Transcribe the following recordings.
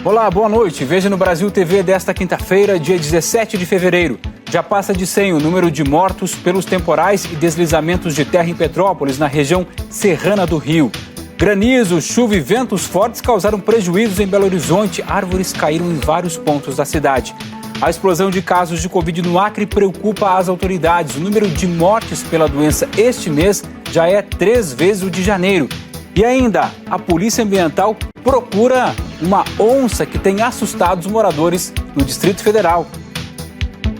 Olá, boa noite. Veja no Brasil TV desta quinta-feira, dia 17 de fevereiro. Já passa de 100 o número de mortos pelos temporais e deslizamentos de terra em Petrópolis, na região serrana do Rio. Granizo, chuva e ventos fortes causaram prejuízos em Belo Horizonte. Árvores caíram em vários pontos da cidade. A explosão de casos de Covid no Acre preocupa as autoridades. O número de mortes pela doença este mês já é 3 vezes o de janeiro. E ainda, a Polícia Ambiental procura uma onça que tem assustado os moradores no Distrito Federal.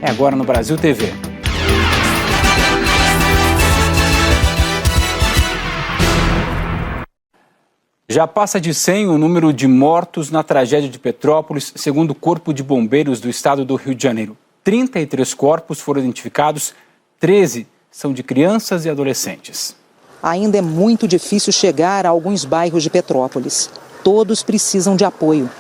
É agora no Brasil TV. Já passa de 100 o número de mortos na tragédia de Petrópolis, segundo o Corpo de Bombeiros do Estado do Rio de Janeiro. 33 corpos foram identificados, 13 são de crianças e adolescentes. Ainda é muito difícil chegar a alguns bairros de Petrópolis. Todos precisam de apoio.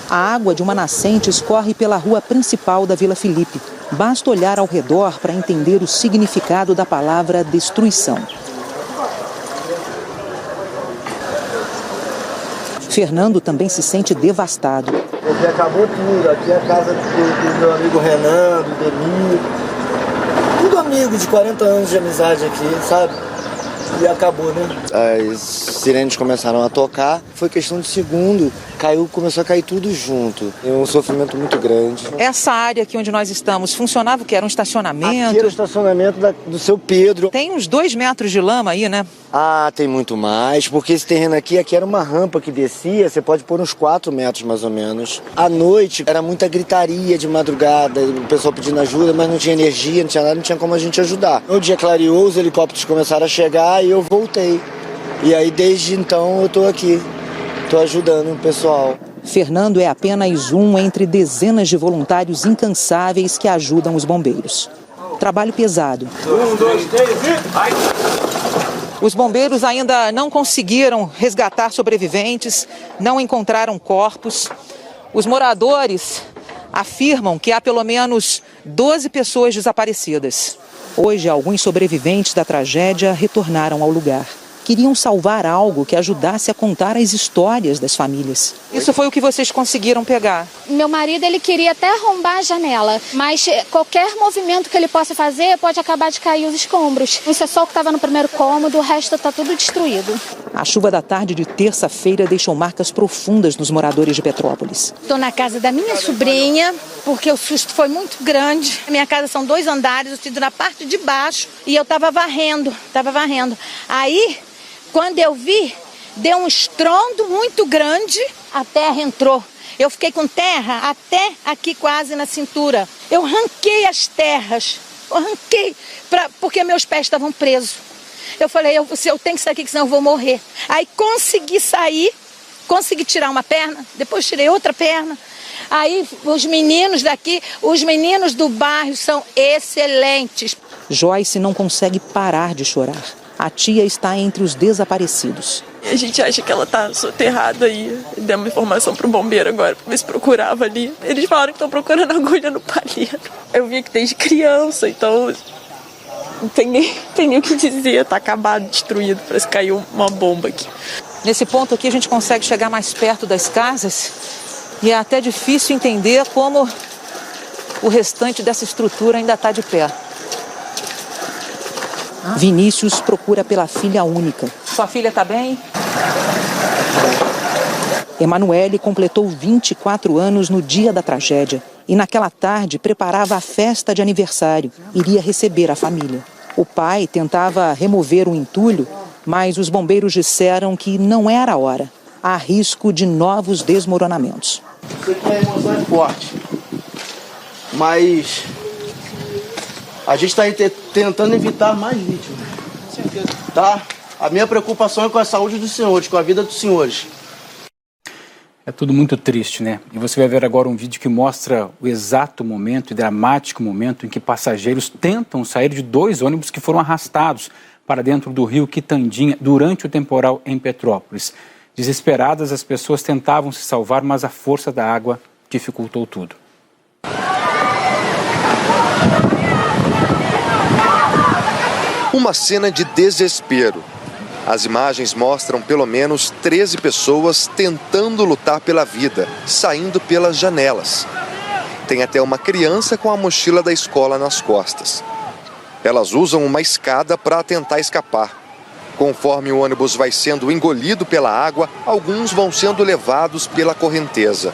A água de uma nascente escorre pela rua principal da Vila Felipe. Basta olhar ao redor para entender o significado da palavra destruição. Fernando também se sente devastado. Aqui acabou tudo. Aqui é a casa do meu amigo Renan, do Demir. Tudo amigo de 40 anos de amizade aqui, sabe? E acabou, né? As sirenes começaram a tocar, foi questão de segundo, começou a cair tudo junto. É um sofrimento muito grande. Essa área aqui onde nós estamos funcionava o que? Era um estacionamento? Aqui era o estacionamento do seu Pedro. Tem uns 2 metros de lama aí, né? Ah, tem muito mais, porque esse terreno aqui era uma rampa que descia, você pode pôr uns 4 metros mais ou menos. À noite era muita gritaria de madrugada, o pessoal pedindo ajuda, mas não tinha energia, não tinha nada, não tinha como a gente ajudar. No dia clareou, os helicópteros começaram a chegar e eu voltei. E aí desde então eu tô aqui, tô ajudando o pessoal. Fernando é apenas um entre dezenas de voluntários incansáveis que ajudam os bombeiros. Trabalho pesado. 1, 2, 3 e vai! Os bombeiros ainda não conseguiram resgatar sobreviventes, não encontraram corpos. Os moradores afirmam que há pelo menos 12 pessoas desaparecidas. Hoje, alguns sobreviventes da tragédia retornaram ao lugar. Queriam salvar algo que ajudasse a contar as histórias das famílias. Isso foi o que vocês conseguiram pegar? Meu marido, ele queria até arrombar a janela, mas qualquer movimento que ele possa fazer pode acabar de cair os escombros. Isso é só o que estava no primeiro cômodo, o resto está tudo destruído. A chuva da tarde de terça-feira deixou marcas profundas nos moradores de Petrópolis. Estou na casa da minha sobrinha, porque o susto foi muito grande. A minha casa são 2 andares, eu estive na parte de baixo e eu estava varrendo. Aí, quando eu vi, deu um estrondo muito grande, a terra entrou. Eu fiquei com terra até aqui quase na cintura. Eu arranquei as terras, porque meus pés estavam presos. Eu falei, eu tenho que sair aqui, senão eu vou morrer. Aí consegui sair, consegui tirar uma perna, depois tirei outra perna. Aí os meninos daqui, os meninos do bairro são excelentes. Joyce não consegue parar de chorar. A tia está entre os desaparecidos. A gente acha que ela está soterrada aí. Demos informação para o bombeiro agora, para ver se procurava ali. Eles falaram que estão procurando agulha no palheiro. Eu vi que desde criança, então não tem nem o que dizer. Está acabado, destruído, parece que caiu uma bomba aqui. Nesse ponto aqui a gente consegue chegar mais perto das casas e é até difícil entender como o restante dessa estrutura ainda está de pé. Vinícius procura pela filha única. Sua filha está bem? Emanuele completou 24 anos no dia da tragédia e naquela tarde preparava a festa de aniversário. Iria receber a família. O pai tentava remover o entulho, mas os bombeiros disseram que não era a hora. Há risco de novos desmoronamentos. Isso aqui é emoção forte, mas a gente está tentando evitar mais vítimas, tá? A minha preocupação é com a saúde dos senhores, com a vida dos senhores. É tudo muito triste, né? E você vai ver agora um vídeo que mostra o exato momento e dramático momento em que passageiros tentam sair de 2 ônibus que foram arrastados para dentro do rio Quitandinha durante o temporal em Petrópolis. Desesperadas, as pessoas tentavam se salvar, mas a força da água dificultou tudo. Uma cena de desespero. As imagens mostram pelo menos 13 pessoas tentando lutar pela vida, saindo pelas janelas. Tem até uma criança com a mochila da escola nas costas. Elas usam uma escada para tentar escapar. Conforme o ônibus vai sendo engolido pela água, alguns vão sendo levados pela correnteza.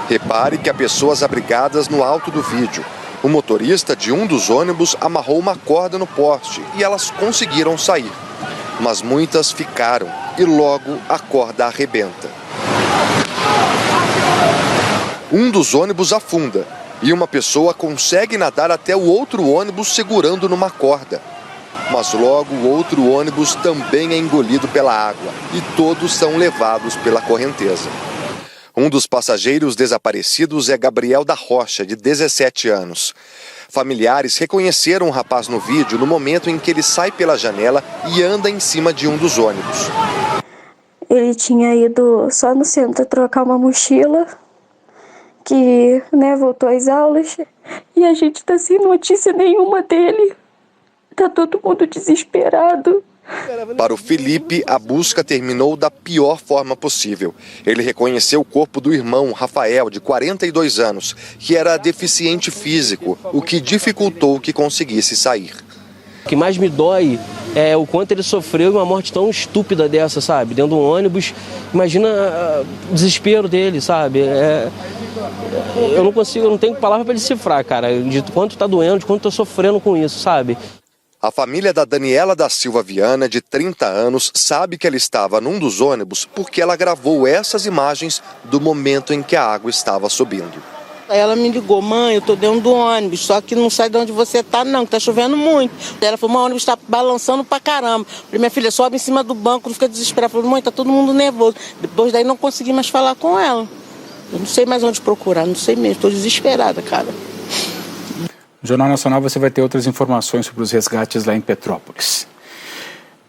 Repare que há pessoas abrigadas no alto do vídeo. O motorista de um dos ônibus amarrou uma corda no poste e elas conseguiram sair. Mas muitas ficaram e logo a corda arrebenta. Um dos ônibus afunda e uma pessoa consegue nadar até o outro ônibus segurando numa corda. Mas logo o outro ônibus também é engolido pela água e todos são levados pela correnteza. Um dos passageiros desaparecidos é Gabriel da Rocha, de 17 anos. Familiares reconheceram o rapaz no vídeo no momento em que ele sai pela janela e anda em cima de um dos ônibus. Ele tinha ido só no centro trocar uma mochila, que voltou às aulas, e a gente tá sem notícia nenhuma dele. Tá todo mundo desesperado. Para o Felipe, a busca terminou da pior forma possível. Ele reconheceu o corpo do irmão, Rafael, de 42 anos, que era deficiente físico, o que dificultou que conseguisse sair. O que mais me dói é o quanto ele sofreu uma morte tão estúpida dessa, sabe? Dentro de um ônibus. Imagina o desespero dele, sabe? Eu não tenho palavra para decifrar, cara, de quanto tá doendo, de quanto tô sofrendo com isso, sabe? A família da Daniela da Silva Viana, de 30 anos, sabe que ela estava num dos ônibus porque ela gravou essas imagens do momento em que a água estava subindo. Aí ela me ligou: mãe, eu tô dentro do ônibus, só que não sai de onde você tá não, que tá chovendo muito. Ela falou: o ônibus tá balançando pra caramba. Eu falei: minha filha, sobe em cima do banco, não fica desesperada. Eu falei: mãe, tá todo mundo nervoso. Depois daí não consegui mais falar com ela. Eu não sei mais onde procurar, não sei mesmo, tô desesperada, cara. No Jornal Nacional você vai ter outras informações sobre os resgates lá em Petrópolis.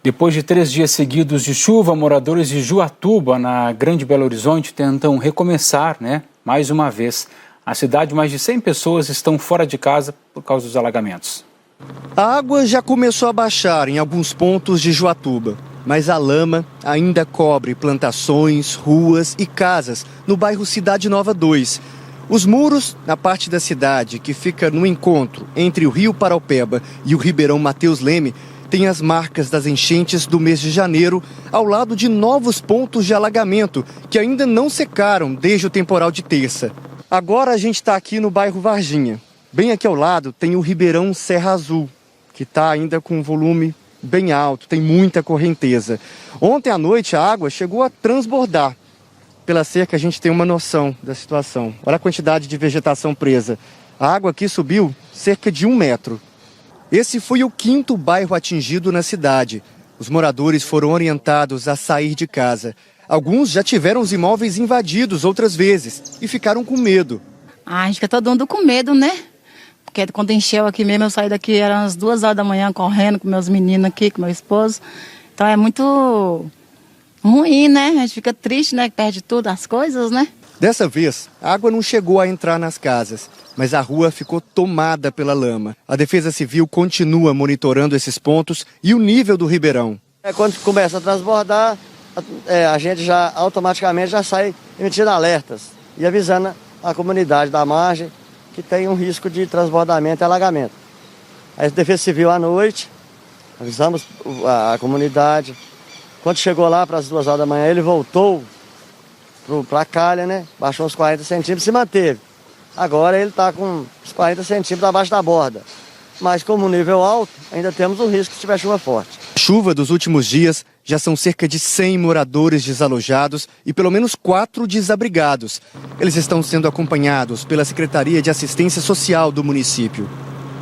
Depois de 3 dias seguidos de chuva, moradores de Juatuba, na Grande Belo Horizonte, tentam recomeçar, mais uma vez. A cidade, mais de 100 pessoas estão fora de casa por causa dos alagamentos. A água já começou a baixar em alguns pontos de Juatuba, mas a lama ainda cobre plantações, ruas e casas no bairro Cidade Nova 2. Os muros, na parte da cidade que fica no encontro entre o Rio Paraupeba e o Ribeirão Mateus Leme, têm as marcas das enchentes do mês de janeiro, ao lado de novos pontos de alagamento que ainda não secaram desde o temporal de terça. Agora a gente está aqui no bairro Varginha. Bem aqui ao lado tem o Ribeirão Serra Azul, que está ainda com um volume bem alto, tem muita correnteza. Ontem à noite a água chegou a transbordar. Pela cerca a gente tem uma noção da situação. Olha a quantidade de vegetação presa. A água aqui subiu cerca de 1 metro. Esse foi o 5º bairro atingido na cidade. Os moradores foram orientados a sair de casa. Alguns já tiveram os imóveis invadidos outras vezes e ficaram com medo. A gente fica todo mundo com medo, né? Porque quando encheu aqui mesmo, eu saí daqui, eram as 2 horas da manhã, correndo com meus meninos aqui, com meu esposo. Então é muito ruim, né? A gente fica triste, né? Que perde tudo, as coisas, né? Dessa vez, a água não chegou a entrar nas casas, mas a rua ficou tomada pela lama. A Defesa Civil continua monitorando esses pontos e o nível do ribeirão. Quando começa a transbordar, a gente já automaticamente já sai emitindo alertas e avisando a comunidade da margem que tem um risco de transbordamento e alagamento. A Defesa Civil à noite, avisamos a comunidade. Quando chegou lá para as 2 horas da manhã, ele voltou para a calha, né? Baixou uns 40 centímetros e se manteve. Agora ele está com uns 40 centímetros abaixo da borda. Mas como nível alto, ainda temos um risco se tiver chuva forte. A chuva dos últimos dias já são cerca de 100 moradores desalojados e pelo menos 4 desabrigados. Eles estão sendo acompanhados pela Secretaria de Assistência Social do município.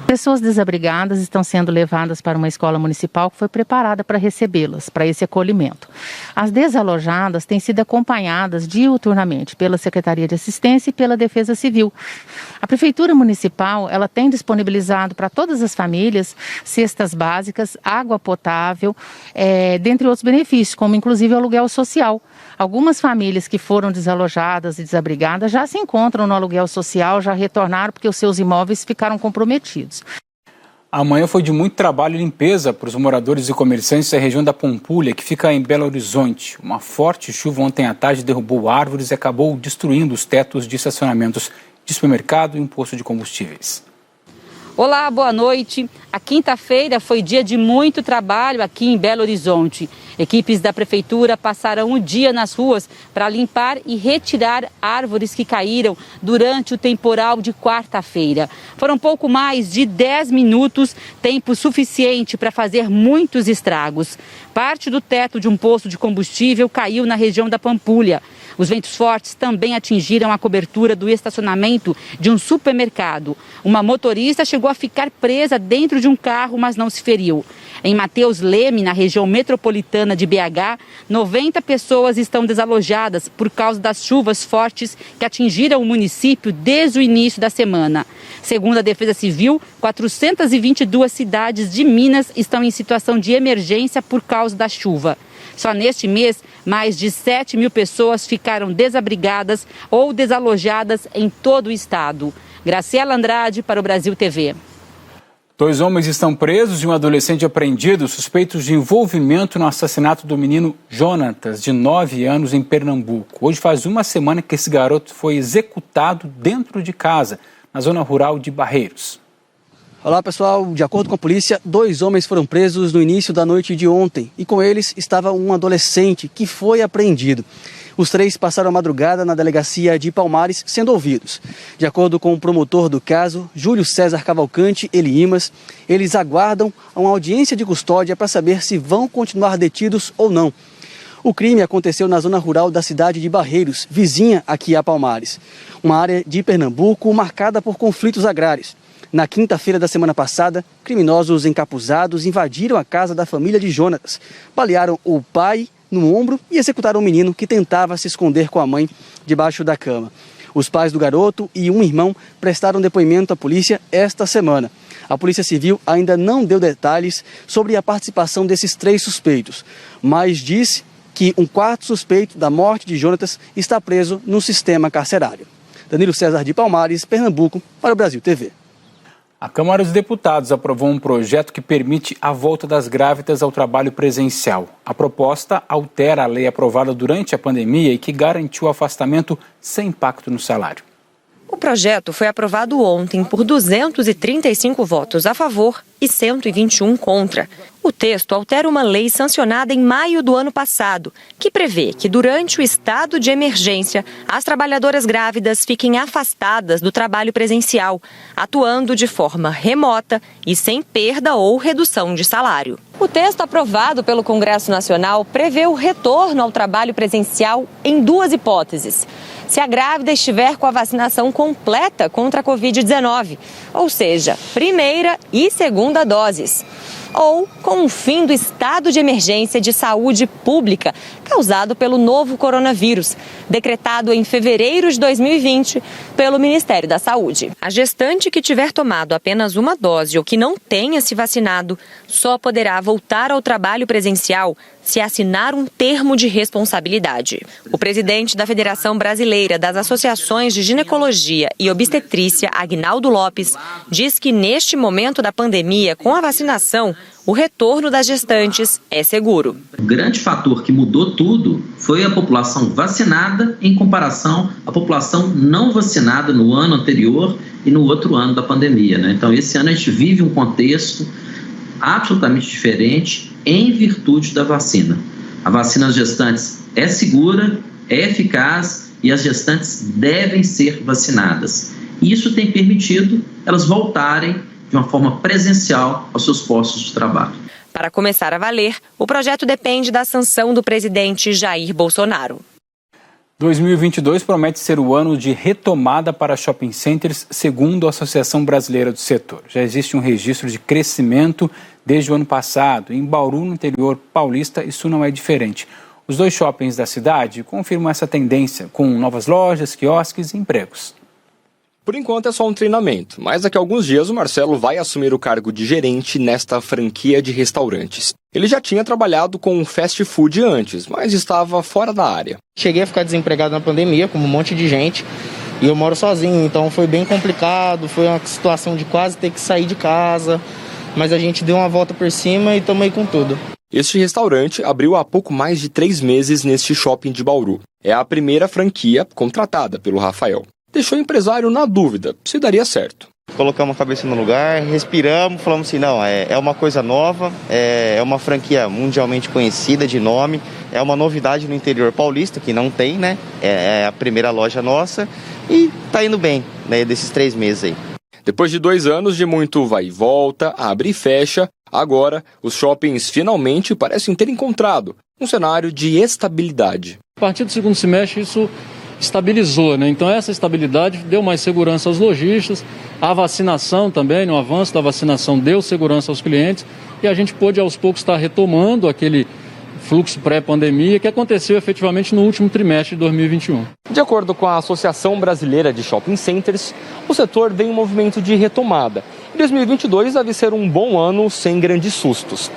Pessoas desabrigadas estão sendo levadas para uma escola municipal que foi preparada para recebê-las, para esse acolhimento. As desalojadas têm sido acompanhadas diuturnamente pela Secretaria de Assistência e pela Defesa Civil. A Prefeitura Municipal, ela tem disponibilizado para todas as famílias cestas básicas, água potável, dentre outros benefícios, como inclusive o aluguel social. Algumas famílias que foram desalojadas e desabrigadas já se encontram no aluguel social, já retornaram porque os seus imóveis ficaram comprometidos. Amanhã foi de muito trabalho e limpeza para os moradores e comerciantes da região da Pampulha, que fica em Belo Horizonte. Uma forte chuva ontem à tarde derrubou árvores e acabou destruindo os tetos de estacionamentos de supermercado e um posto de combustíveis. Olá, boa noite. A quinta-feira foi dia de muito trabalho aqui em Belo Horizonte. Equipes da prefeitura passaram o dia nas ruas para limpar e retirar árvores que caíram durante o temporal de quarta-feira. Foram pouco mais de 10 minutos, tempo suficiente para fazer muitos estragos. Parte do teto de um posto de combustível caiu na região da Pampulha. Os ventos fortes também atingiram a cobertura do estacionamento de um supermercado. Uma motorista chegou a ficar presa dentro de um carro, mas não se feriu. Em Mateus Leme, na região metropolitana de BH, 90 pessoas estão desalojadas por causa das chuvas fortes que atingiram o município desde o início da semana. Segundo a Defesa Civil, 422 cidades de Minas estão em situação de emergência por causa da chuva. Só neste mês, mais de 7 mil pessoas ficaram desabrigadas ou desalojadas em todo o estado. Graciela Andrade para o Brasil TV. 2 homens estão presos e um adolescente apreendido suspeitos de envolvimento no assassinato do menino Jonatas, de 9 anos, em Pernambuco. Hoje faz uma semana que esse garoto foi executado dentro de casa, na zona rural de Barreiros. Olá pessoal, de acordo com a polícia, 2 homens foram presos no início da noite de ontem e com eles estava um adolescente que foi apreendido. Os 3 passaram a madrugada na delegacia de Palmares sendo ouvidos. De acordo com o promotor do caso, Júlio César Cavalcante Elimas, eles aguardam uma audiência de custódia para saber se vão continuar detidos ou não. O crime aconteceu na zona rural da cidade de Barreiros, vizinha aqui a Palmares, uma área de Pernambuco marcada por conflitos agrários. Na quinta-feira da semana passada, criminosos encapuzados invadiram a casa da família de Jonatas, balearam o pai no ombro e executaram o menino que tentava se esconder com a mãe debaixo da cama. Os pais do garoto e um irmão prestaram depoimento à polícia esta semana. A Polícia Civil ainda não deu detalhes sobre a participação desses 3 suspeitos, mas disse que um 4º suspeito da morte de Jonatas está preso no sistema carcerário. Danilo César de Palmares, Pernambuco, para o Brasil TV. A Câmara dos Deputados aprovou um projeto que permite a volta das grávidas ao trabalho presencial. A proposta altera a lei aprovada durante a pandemia e que garantiu o afastamento sem impacto no salário. O projeto foi aprovado ontem por 235 votos a favor e 121 contra. O texto altera uma lei sancionada em maio do ano passado, que prevê que durante o estado de emergência, as trabalhadoras grávidas fiquem afastadas do trabalho presencial, atuando de forma remota e sem perda ou redução de salário. O texto aprovado pelo Congresso Nacional prevê o retorno ao trabalho presencial em 2 hipóteses. Se a grávida estiver com a vacinação completa contra a Covid-19, ou seja, primeira e segunda doses, ou com o fim do estado de emergência de saúde pública causado pelo novo coronavírus, decretado em fevereiro de 2020 pelo Ministério da Saúde. A gestante que tiver tomado apenas uma dose ou que não tenha se vacinado só poderá voltar ao trabalho presencial se assinar um termo de responsabilidade. O presidente da Federação Brasileira das Associações de Ginecologia e Obstetrícia, Agnaldo Lopes, diz que neste momento da pandemia, com a vacinação, o retorno das gestantes é seguro. O grande fator que mudou tudo foi a população vacinada em comparação à população não vacinada no ano anterior e no outro ano da pandemia, né? Então, esse ano a gente vive um contexto absolutamente diferente em virtude da vacina. A vacina às gestantes é segura, é eficaz e as gestantes devem ser vacinadas. E isso tem permitido elas voltarem de uma forma presencial aos seus postos de trabalho. Para começar a valer, o projeto depende da sanção do presidente Jair Bolsonaro. 2022 promete ser o ano de retomada para shopping centers, segundo a Associação Brasileira do Setor. Já existe um registro de crescimento desde o ano passado. Em Bauru, no interior paulista, isso não é diferente. Os 2 shoppings da cidade confirmam essa tendência, com novas lojas, quiosques e empregos. Por enquanto é só um treinamento, mas daqui a alguns dias o Marcelo vai assumir o cargo de gerente nesta franquia de restaurantes. Ele já tinha trabalhado com fast food antes, mas estava fora da área. Cheguei a ficar desempregado na pandemia, como um monte de gente, e eu moro sozinho, então foi bem complicado, foi uma situação de quase ter que sair de casa. mas a gente deu uma volta por cima e estamos aí com tudo. Este restaurante abriu há pouco mais de 3 meses neste shopping de Bauru. É a primeira franquia contratada pelo Rafael. Deixou o empresário na dúvida se daria certo. Colocamos a cabeça no lugar, respiramos, falamos assim, não, é uma coisa nova, é uma franquia mundialmente conhecida de nome, é uma novidade no interior paulista, que não tem, né? É a primeira loja nossa e tá indo bem, né, desses 3 meses aí. Depois de 2 anos de muito vai e volta, abre e fecha, agora os shoppings finalmente parecem ter encontrado um cenário de estabilidade. A partir do segundo semestre isso estabilizou, né? Então essa estabilidade deu mais segurança aos lojistas, a vacinação também, no avanço da vacinação deu segurança aos clientes e a gente pôde aos poucos estar retomando aquele fluxo pré-pandemia que aconteceu efetivamente no último trimestre de 2021. De acordo com a Associação Brasileira de Shopping Centers, o setor vem em movimento de retomada. Em 2022 deve ser um bom ano sem grandes sustos.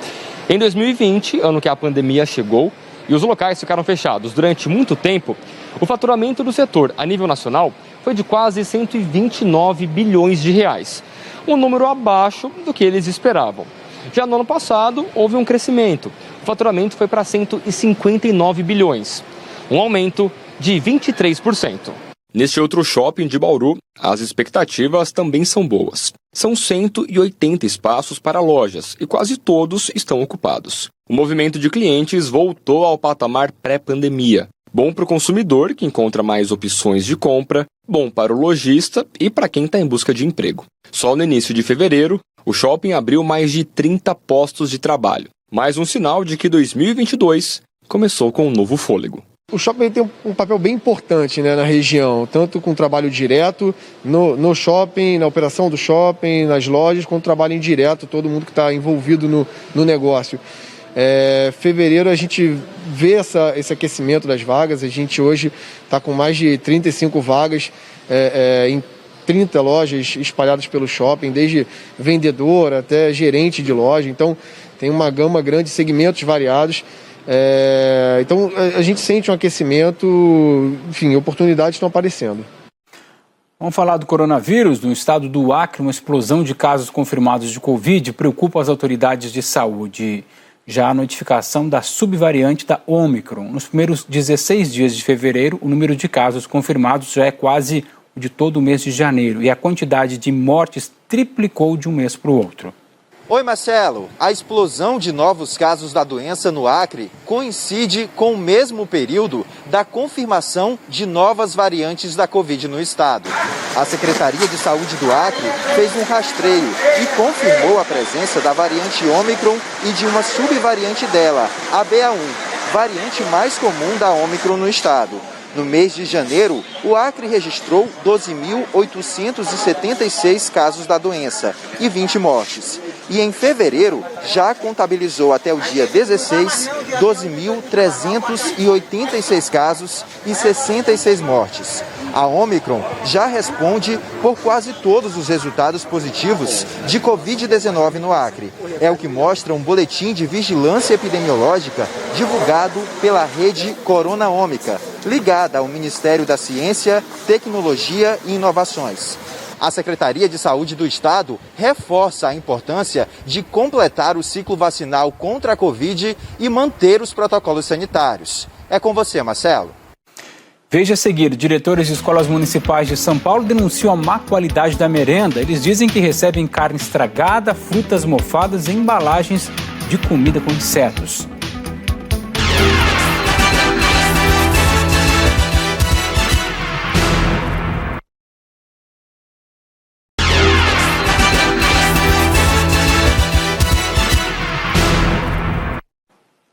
Em 2020, ano que a pandemia chegou e os locais ficaram fechados durante muito tempo, o faturamento do setor a nível nacional foi de quase 129 bilhões de reais, um número abaixo do que eles esperavam. Já no ano passado, houve um crescimento. O faturamento foi para 159 bilhões, um aumento de 23%. Neste outro shopping de Bauru, as expectativas também são boas. São 180 espaços para lojas e quase todos estão ocupados. O movimento de clientes voltou ao patamar pré-pandemia. Bom para o consumidor, que encontra mais opções de compra, bom para o lojista e para quem está em busca de emprego. Só no início de fevereiro, o shopping abriu mais de 30 postos de trabalho. Mais um sinal de que 2022 começou com um novo fôlego. O shopping tem um papel bem importante, né, na região, tanto com trabalho direto no shopping, na operação do shopping, nas lojas, quanto trabalho indireto, todo mundo que está envolvido no negócio. Fevereiro a gente vê esse aquecimento das vagas, a gente hoje está com mais de 35 vagas em 30 lojas espalhadas pelo shopping, desde vendedor até gerente de loja, então tem uma gama grande de segmentos variados. Então a gente sente um aquecimento, enfim, oportunidades estão aparecendo. Vamos falar do coronavírus. No estado do Acre, uma explosão de casos confirmados de Covid preocupa as autoridades de saúde. Já a notificação da subvariante da Ômicron. Nos primeiros 16 dias de fevereiro, o número de casos confirmados já é quase o de todo o mês de janeiro e a quantidade de mortes triplicou de um mês para o outro. Oi, Marcelo. A explosão de novos casos da doença no Acre coincide com o mesmo período da confirmação de novas variantes da Covid no estado. A Secretaria de Saúde do Acre fez um rastreio e confirmou a presença da variante Ômicron e de uma subvariante dela, a BA1, variante mais comum da Ômicron no estado. No mês de janeiro, o Acre registrou 12.876 casos da doença e 20 mortes. E em fevereiro, já contabilizou até o dia 16, 12.386 casos e 66 mortes. A Ômicron já responde por quase todos os resultados positivos de Covid-19 no Acre. É o que mostra um boletim de vigilância epidemiológica divulgado pela rede Corona Ômica, ligada ao Ministério da Ciência, Tecnologia e Inovações. A Secretaria de Saúde do Estado reforça a importância de completar o ciclo vacinal contra a Covid e manter os protocolos sanitários. É com você, Marcelo. Veja a seguir, diretores de escolas municipais de São Paulo denunciam a má qualidade da merenda. Eles dizem que recebem carne estragada, frutas mofadas e embalagens de comida com insetos.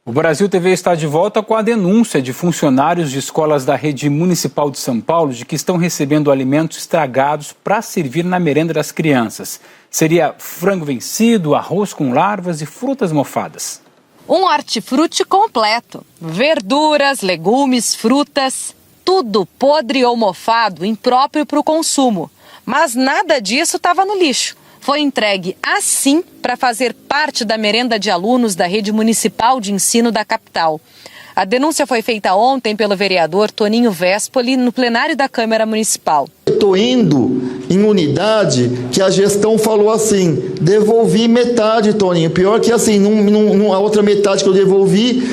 O Brasil TV está de volta com a denúncia de funcionários de escolas da rede municipal de São Paulo de que estão recebendo alimentos estragados para servir na merenda das crianças. Seria frango vencido, arroz com larvas e frutas mofadas. Um hortifruti completo. Verduras, legumes, frutas, tudo podre ou mofado, impróprio para o consumo. Mas nada disso estava no lixo. Foi entregue assim para fazer parte da merenda de alunos da rede municipal de ensino da capital. A denúncia foi feita ontem pelo vereador Toninho Vespoli no plenário da Câmara Municipal. Estou indo em unidade que a gestão falou assim, devolvi metade, Toninho. Pior que assim, a outra metade que eu devolvi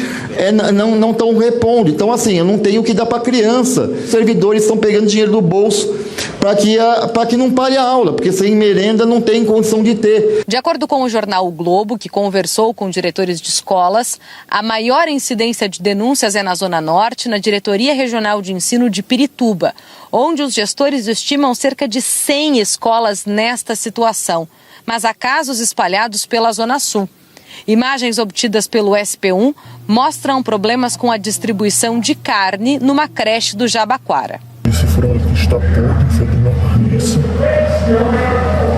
não estão repondo. Então assim, eu não tenho o que dar para a criança. Os servidores estão pegando dinheiro do bolso para que não pare a aula, porque sem merenda não tem condição de ter. De acordo com o jornal O Globo, que conversou com diretores de escolas, a maior incidência de denúncias é na Zona Norte, na Diretoria Regional de Ensino de Pirituba, onde os gestores estimam cerca de 100 escolas nesta situação. Mas há casos espalhados pela Zona Sul. Imagens obtidas pelo SP1 mostram problemas com a distribuição de carne numa creche do Jabaquara. Esse frango está podre, fedendo a carniça.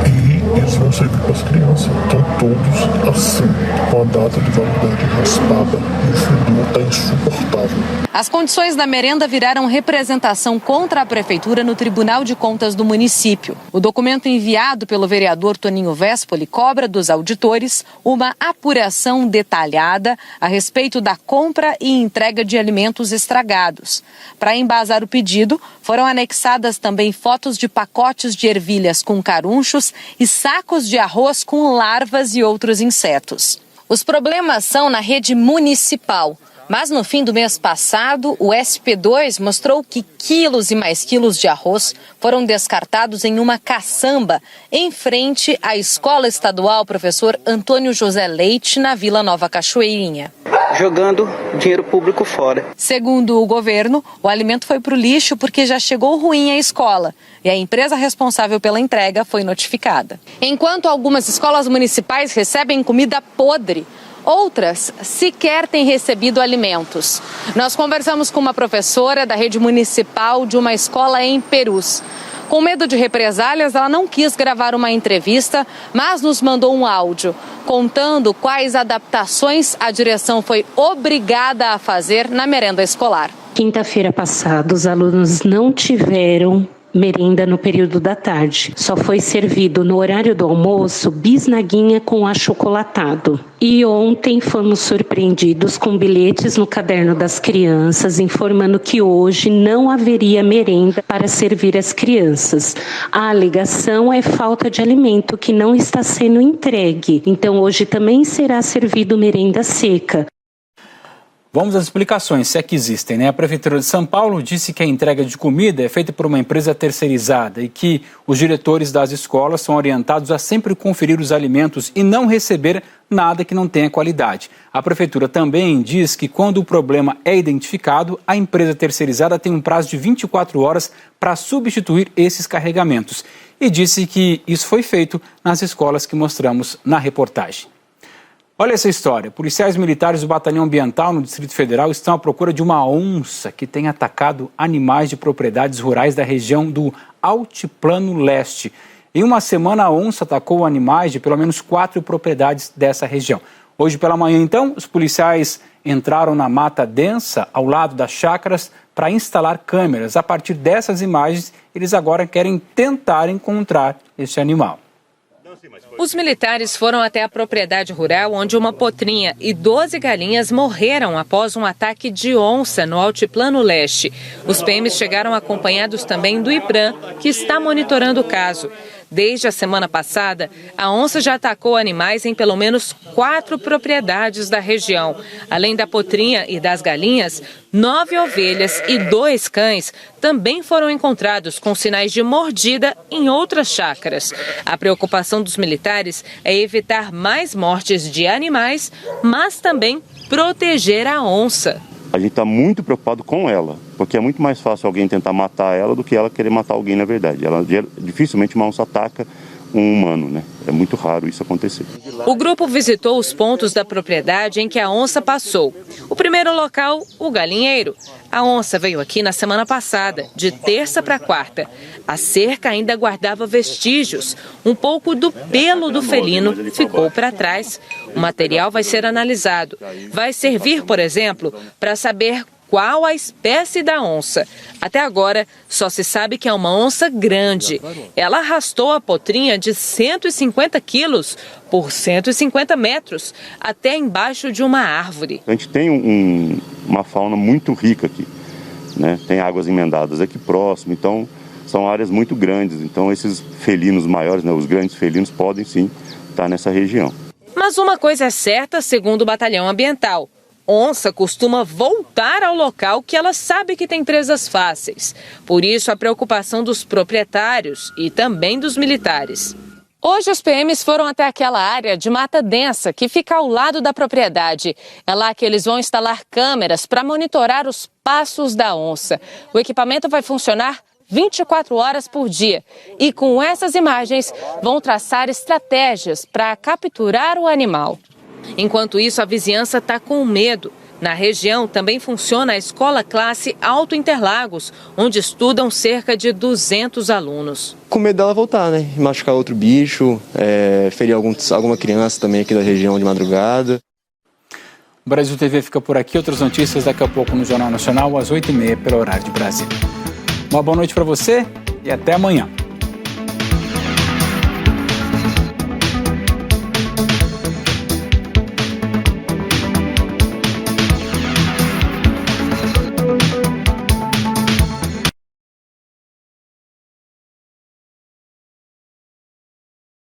E eles vão servir para as crianças. Estão todos assim, com a data de validade raspada. E o fedor está insuportável. As condições da merenda viraram representação contra a prefeitura no Tribunal de Contas do município. O documento enviado pelo vereador Toninho Vespoli cobra dos auditores uma apuração detalhada a respeito da compra e entrega de alimentos estragados. Para embasar o pedido, foram anexadas também fotos de pacotes de ervilhas com carunchos e sacos de arroz com larvas e outros insetos. Os problemas são na rede municipal. Mas no fim do mês passado, o SP2 mostrou que quilos e mais quilos de arroz foram descartados em uma caçamba em frente à Escola Estadual Professor Antônio José Leite, na Vila Nova Cachoeirinha. Jogando dinheiro público fora. Segundo o governo, o alimento foi para o lixo porque já chegou ruim à escola e a empresa responsável pela entrega foi notificada. Enquanto algumas escolas municipais recebem comida podre, outras sequer têm recebido alimentos. Nós conversamos com uma professora da rede municipal de uma escola em Perus. Com medo de represálias, ela não quis gravar uma entrevista, mas nos mandou um áudio contando quais adaptações a direção foi obrigada a fazer na merenda escolar. Quinta-feira passada, os alunos não tiveram merenda no período da tarde. Só foi servido no horário do almoço bisnaguinha com achocolatado. E ontem fomos surpreendidos com bilhetes no caderno das crianças informando que hoje não haveria merenda para servir as crianças. A alegação é falta de alimento que não está sendo entregue. Então hoje também será servido merenda seca. Vamos às explicações, se é que existem, né? A Prefeitura de São Paulo disse que a entrega de comida é feita por uma empresa terceirizada e que os diretores das escolas são orientados a sempre conferir os alimentos e não receber nada que não tenha qualidade. A Prefeitura também diz que quando o problema é identificado, a empresa terceirizada tem um prazo de 24 horas para substituir esses carregamentos. E disse que isso foi feito nas escolas que mostramos na reportagem. Olha essa história. Policiais militares do Batalhão Ambiental no Distrito Federal estão à procura de uma onça que tem atacado animais de propriedades rurais da região do Altiplano Leste. Em uma semana, a onça atacou animais de pelo menos 4 propriedades dessa região. Hoje pela manhã, então, os policiais entraram na mata densa ao lado das chácaras para instalar câmeras. A partir dessas imagens, eles agora querem tentar encontrar esse animal. Os militares foram até a propriedade rural onde uma potrinha e 12 galinhas morreram após um ataque de onça no Altiplano Leste. Os PMs chegaram acompanhados também do IPRAM, que está monitorando o caso. Desde a semana passada, a onça já atacou animais em pelo menos 4 propriedades da região. Além da potrinha e das galinhas, 9 ovelhas e 2 cães também foram encontrados com sinais de mordida em outras chácaras. A preocupação dos militares é evitar mais mortes de animais, mas também proteger a onça. A gente está muito preocupado com ela, porque é muito mais fácil alguém tentar matar ela do que ela querer matar alguém, na verdade. Dificilmente uma onça ataca um humano, né? É muito raro isso acontecer. O grupo visitou os pontos da propriedade em que a onça passou. O primeiro local, o galinheiro. A onça veio aqui na semana passada, de terça para quarta. A cerca ainda guardava vestígios. Um pouco do pelo do felino ficou para trás. O material vai ser analisado. Vai servir, por exemplo, para saber qual a espécie da onça. Até agora, só se sabe que é uma onça grande. Ela arrastou a potrinha de 150 quilos por 150 metros até embaixo de uma árvore. A gente tem uma fauna muito rica aqui, né? Tem águas emendadas aqui próximo, então são áreas muito grandes, então esses felinos maiores, né, os grandes felinos, podem sim estar nessa região. Mas uma coisa é certa, segundo o Batalhão Ambiental: onça costuma voltar ao local que ela sabe que tem presas fáceis. Por isso, a preocupação dos proprietários e também dos militares. Hoje, os PMs foram até aquela área de mata densa que fica ao lado da propriedade. É lá que eles vão instalar câmeras para monitorar os passos da onça. O equipamento vai funcionar 24 horas por dia. E com essas imagens, vão traçar estratégias para capturar o animal. Enquanto isso, a vizinhança está com medo. Na região também funciona a Escola Classe Alto Interlagos, onde estudam cerca de 200 alunos. Com medo dela voltar, né? Machucar outro bicho, ferir alguma criança também aqui da região de madrugada. O Brasil TV fica por aqui. Outras notícias daqui a pouco no Jornal Nacional, às 8h30, pelo horário de Brasília. Uma boa noite para você e até amanhã.